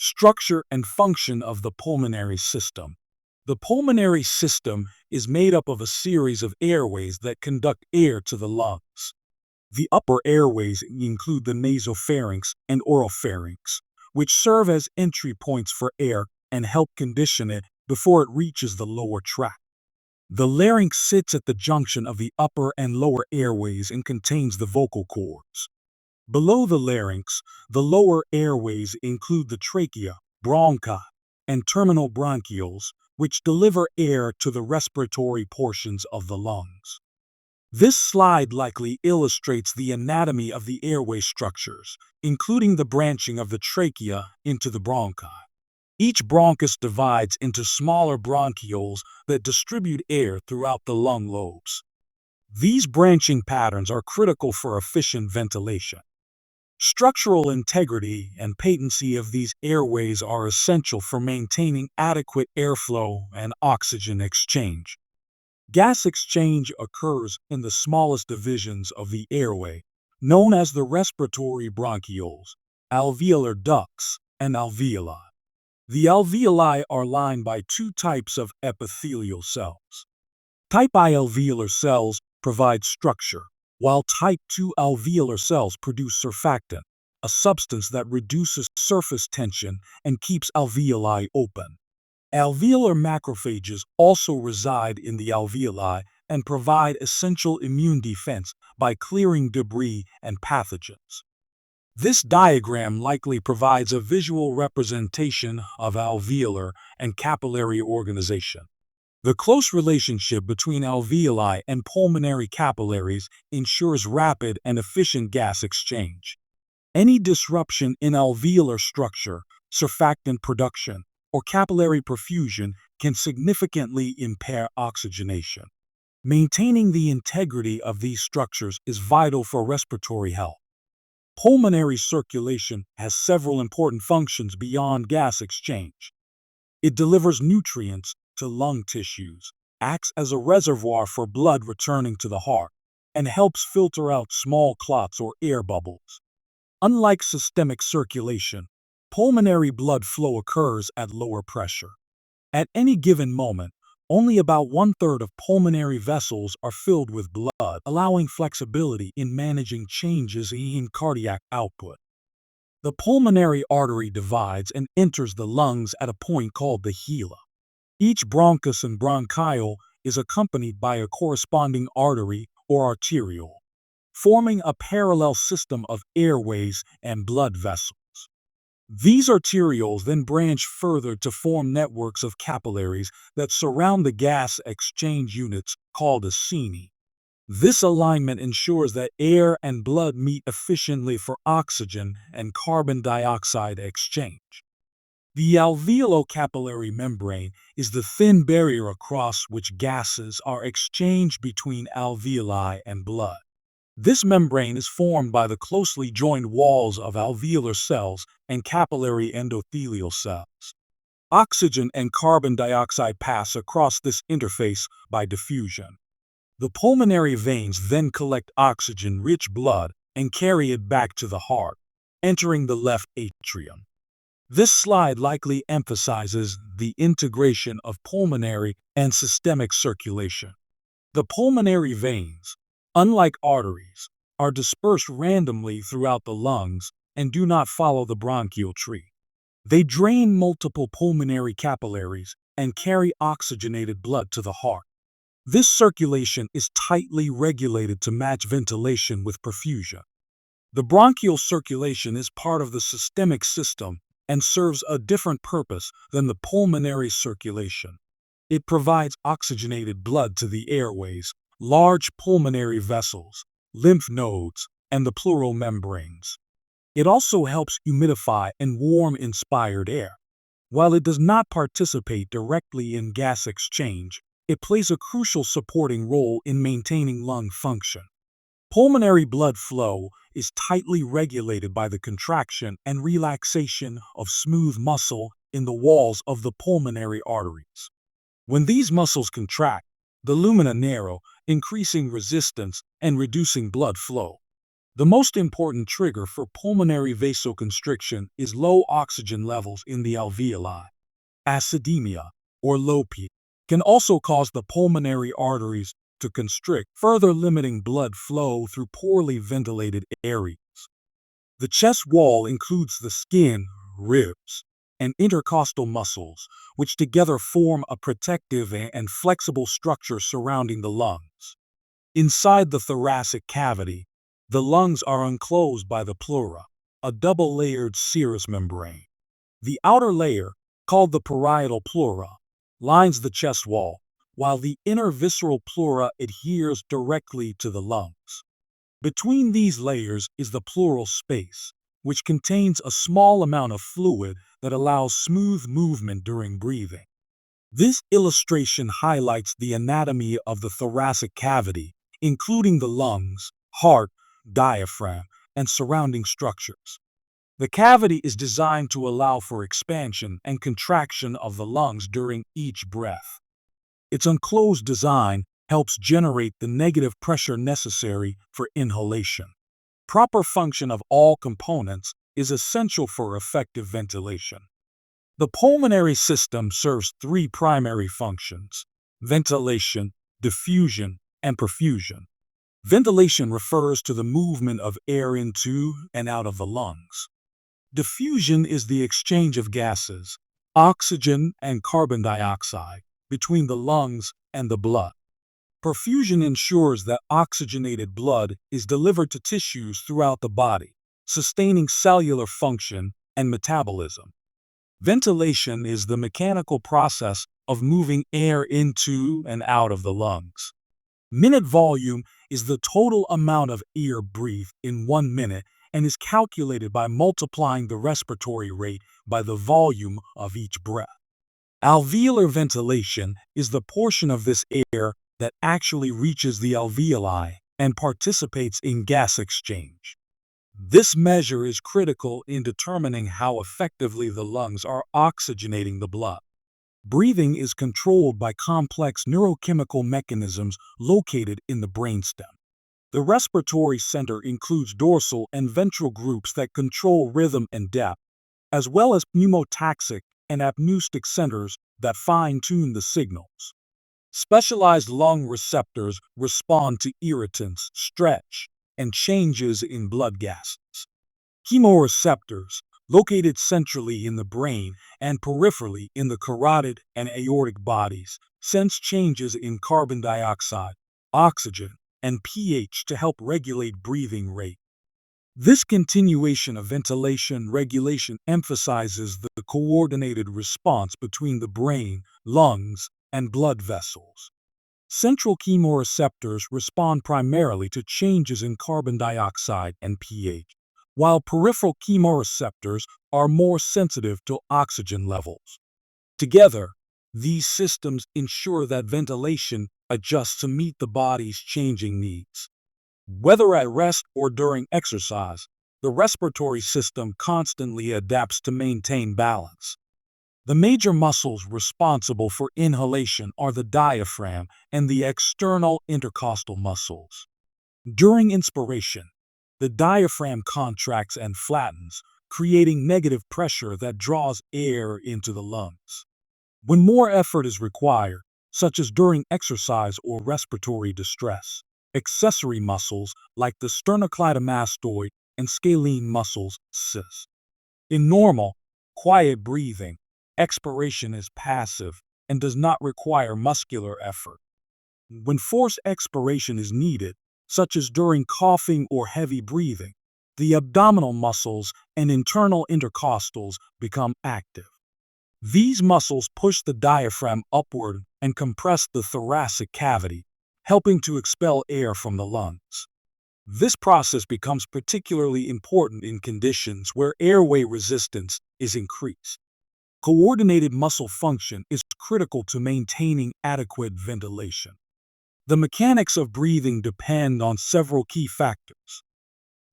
Structure and function of the pulmonary system. The pulmonary system is made up of a series of airways that conduct air to the lungs. The upper airways include the nasopharynx and oropharynx, which serve as entry points for air and help condition it before it reaches the lower tract. The larynx sits at the junction of the upper and lower airways and contains the vocal cords. Below the larynx, the lower airways include the trachea, bronchi, and terminal bronchioles, which deliver air to the respiratory portions of the lungs. This slide likely illustrates the anatomy of the airway structures, including the branching of the trachea into the bronchi. Each bronchus divides into smaller bronchioles that distribute air throughout the lung lobes. These branching patterns are critical for efficient ventilation. Structural integrity and patency of these airways are essential for maintaining adequate airflow and oxygen exchange. Gas exchange occurs in the smallest divisions of the airway, known as the respiratory bronchioles, alveolar ducts, and alveoli. The alveoli are lined by two types of epithelial cells. Type I alveolar cells provide structure, while type II alveolar cells produce surfactant, a substance that reduces surface tension and keeps alveoli open. Alveolar macrophages also reside in the alveoli and provide essential immune defense by clearing debris and pathogens. This diagram likely provides a visual representation of alveolar and capillary organization. The close relationship between alveoli and pulmonary capillaries ensures rapid and efficient gas exchange. Any disruption in alveolar structure, surfactant production, or capillary perfusion can significantly impair oxygenation. Maintaining the integrity of these structures is vital for respiratory health. Pulmonary circulation has several important functions beyond gas exchange. It delivers nutrients to lung tissues, acts as a reservoir for blood returning to the heart, and helps filter out small clots or air bubbles. Unlike systemic circulation, pulmonary blood flow occurs at lower pressure. At any given moment, only about 1/3 of pulmonary vessels are filled with blood, allowing flexibility in managing changes in cardiac output. The pulmonary artery divides and enters the lungs at a point called the hilum. Each bronchus and bronchiole is accompanied by a corresponding artery or arteriole, forming a parallel system of airways and blood vessels. These arterioles then branch further to form networks of capillaries that surround the gas exchange units called acini. This alignment ensures that air and blood meet efficiently for oxygen and carbon dioxide exchange. The alveolocapillary membrane is the thin barrier across which gases are exchanged between alveoli and blood. This membrane is formed by the closely joined walls of alveolar cells and capillary endothelial cells. Oxygen and carbon dioxide pass across this interface by diffusion. The pulmonary veins then collect oxygen-rich blood and carry it back to the heart, entering the left atrium. This slide likely emphasizes the integration of pulmonary and systemic circulation. The pulmonary veins, unlike arteries, are dispersed randomly throughout the lungs and do not follow the bronchial tree. They drain multiple pulmonary capillaries and carry oxygenated blood to the heart. This circulation is tightly regulated to match ventilation with perfusion. The bronchial circulation is part of the systemic system and serves a different purpose than the pulmonary circulation. It provides oxygenated blood to the airways, large pulmonary vessels, lymph nodes, and the pleural membranes. It also helps humidify and warm inspired air. While it does not participate directly in gas exchange, it plays a crucial supporting role in maintaining lung function. Pulmonary blood flow is tightly regulated by the contraction and relaxation of smooth muscle in the walls of the pulmonary arteries. When these muscles contract, the lumina narrow, increasing resistance and reducing blood flow. The most important trigger for pulmonary vasoconstriction is low oxygen levels in the alveoli. Acidemia, or low P, can also cause the pulmonary arteries to constrict, further limiting blood flow through poorly ventilated areas. The chest wall includes the skin, ribs, and intercostal muscles, which together form a protective and flexible structure surrounding the lungs. Inside the thoracic cavity, the lungs are enclosed by the pleura, a double-layered serous membrane. The outer layer, called the parietal pleura, lines the chest wall, while the inner visceral pleura adheres directly to the lungs. Between these layers is the pleural space, which contains a small amount of fluid that allows smooth movement during breathing. This illustration highlights the anatomy of the thoracic cavity, including the lungs, heart, diaphragm, and surrounding structures. The cavity is designed to allow for expansion and contraction of the lungs during each breath. Its enclosed design helps generate the negative pressure necessary for inhalation. Proper function of all components is essential for effective ventilation. The pulmonary system serves three primary functions: ventilation, diffusion, and perfusion. Ventilation refers to the movement of air into and out of the lungs. Diffusion is the exchange of gases, oxygen and carbon dioxide, between the lungs and the blood. Perfusion ensures that oxygenated blood is delivered to tissues throughout the body, sustaining cellular function and metabolism. Ventilation is the mechanical process of moving air into and out of the lungs. Minute volume is the total amount of air breathed in 1 minute and is calculated by multiplying the respiratory rate by the volume of each breath. Alveolar ventilation is the portion of this air that actually reaches the alveoli and participates in gas exchange. This measure is critical in determining how effectively the lungs are oxygenating the blood. Breathing is controlled by complex neurochemical mechanisms located in the brainstem. The respiratory center includes dorsal and ventral groups that control rhythm and depth, as well as pneumotaxic and apneustic centers that fine-tune the signals. Specialized lung receptors respond to irritants, stretch, and changes in blood gases. Chemoreceptors, located centrally in the brain and peripherally in the carotid and aortic bodies, sense changes in carbon dioxide, oxygen, and pH to help regulate breathing rate. This continuation of ventilation regulation emphasizes the coordinated response between the brain, lungs, and blood vessels. Central chemoreceptors respond primarily to changes in carbon dioxide and pH, while peripheral chemoreceptors are more sensitive to oxygen levels. Together, these systems ensure that ventilation adjusts to meet the body's changing needs. Whether at rest or during exercise, the respiratory system constantly adapts to maintain balance. The major muscles responsible for inhalation are the diaphragm and the external intercostal muscles. During inspiration, the diaphragm contracts and flattens, creating negative pressure that draws air into the lungs. When more effort is required, such as during exercise or respiratory distress, accessory muscles like the sternocleidomastoid and scalene muscles assist. In normal, quiet breathing, expiration is passive and does not require muscular effort. When forced expiration is needed, such as during coughing or heavy breathing, the abdominal muscles and internal intercostals become active. These muscles push the diaphragm upward and compress the thoracic cavity, helping to expel air from the lungs. This process becomes particularly important in conditions where airway resistance is increased. Coordinated muscle function is critical to maintaining adequate ventilation. The mechanics of breathing depend on several key factors.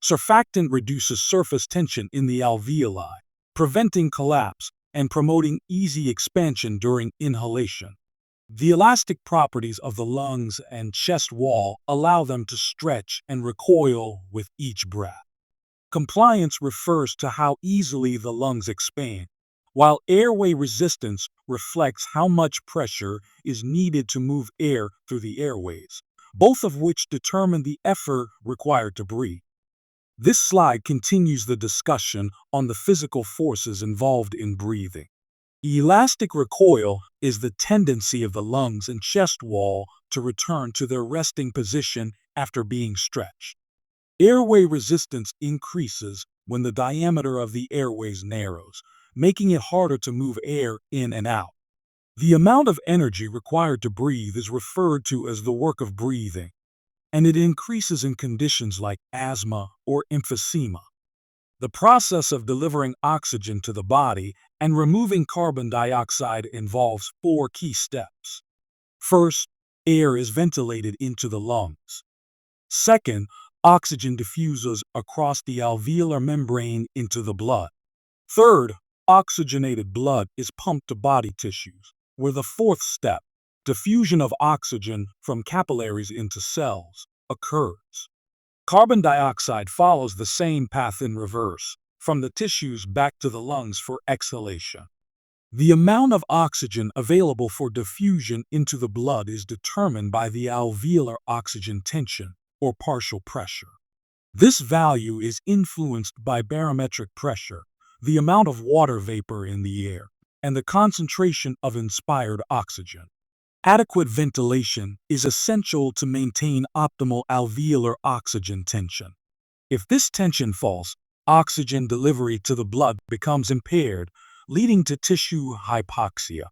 Surfactant reduces surface tension in the alveoli, preventing collapse and promoting easy expansion during inhalation. The elastic properties of the lungs and chest wall allow them to stretch and recoil with each breath. Compliance refers to how easily the lungs expand, while airway resistance reflects how much pressure is needed to move air through the airways, both of which determine the effort required to breathe. This slide continues the discussion on the physical forces involved in breathing. Elastic recoil is the tendency of the lungs and chest wall to return to their resting position after being stretched. Airway resistance increases when the diameter of the airways narrows, making it harder to move air in and out. The amount of energy required to breathe is referred to as the work of breathing, and it increases in conditions like asthma or emphysema. The process of delivering oxygen to the body and removing carbon dioxide involves 4 key steps. First, air is ventilated into the lungs. Second, oxygen diffuses across the alveolar membrane into the blood. Third, oxygenated blood is pumped to body tissues, where the fourth step, diffusion of oxygen from capillaries into cells, occurs. Carbon dioxide follows the same path in reverse, from the tissues back to the lungs for exhalation. The amount of oxygen available for diffusion into the blood is determined by the alveolar oxygen tension, or partial pressure. This value is influenced by barometric pressure, the amount of water vapor in the air, and the concentration of inspired oxygen. Adequate ventilation is essential to maintain optimal alveolar oxygen tension. If this tension falls, oxygen delivery to the blood becomes impaired, leading to tissue hypoxia.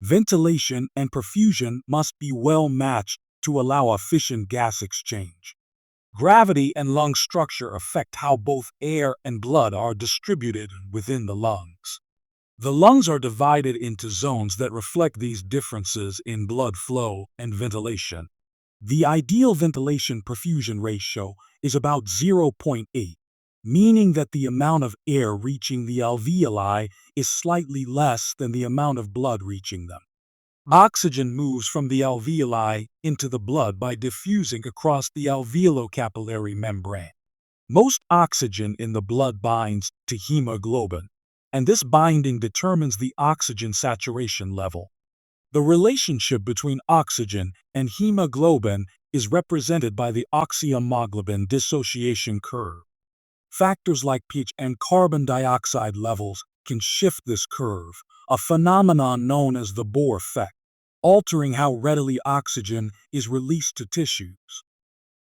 Ventilation and perfusion must be well matched to allow efficient gas exchange. Gravity and lung structure affect how both air and blood are distributed within the lungs. The lungs are divided into zones that reflect these differences in blood flow and ventilation. The ideal ventilation-perfusion ratio is about 0.8, meaning that the amount of air reaching the alveoli is slightly less than the amount of blood reaching them. Oxygen moves from the alveoli into the blood by diffusing across the alveolocapillary membrane. Most oxygen in the blood binds to hemoglobin, and this binding determines the oxygen saturation level. The relationship between oxygen and hemoglobin is represented by the oxyhemoglobin dissociation curve. Factors like pH and carbon dioxide levels can shift this curve, a phenomenon known as the Bohr effect, altering how readily oxygen is released to tissues.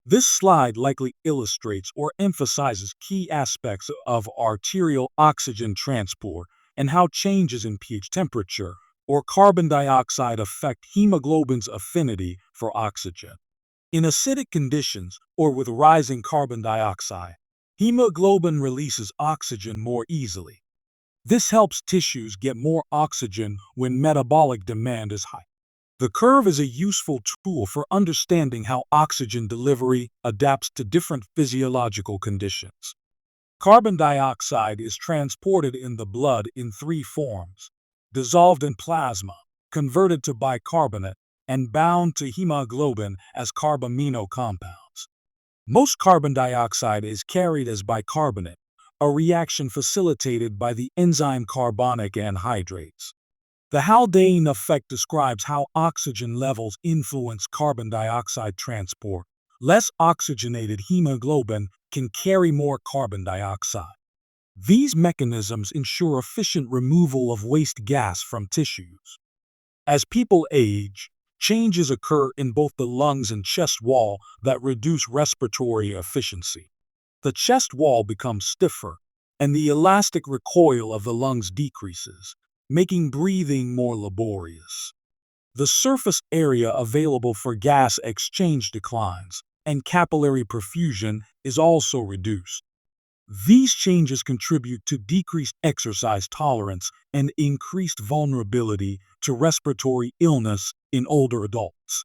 This slide likely illustrates or emphasizes key aspects of arterial oxygen transport and how changes in pH temperature or carbon dioxide affect hemoglobin's affinity for oxygen. In acidic conditions or with rising carbon dioxide, hemoglobin releases oxygen more easily. This helps tissues get more oxygen when metabolic demand is high. The curve is a useful tool for understanding how oxygen delivery adapts to different physiological conditions. Carbon dioxide is transported in the blood in 3 forms: dissolved in plasma, converted to bicarbonate, and bound to hemoglobin as carbamino compounds. Most carbon dioxide is carried as bicarbonate, a reaction facilitated by the enzyme carbonic anhydrase. The Haldane effect describes how oxygen levels influence carbon dioxide transport. Less oxygenated hemoglobin can carry more carbon dioxide. These mechanisms ensure efficient removal of waste gas from tissues. As people age, changes occur in both the lungs and chest wall that reduce respiratory efficiency. The chest wall becomes stiffer, and the elastic recoil of the lungs decreases, making breathing more laborious. The surface area available for gas exchange declines, and capillary perfusion is also reduced. These changes contribute to decreased exercise tolerance and increased vulnerability to respiratory illness in older adults.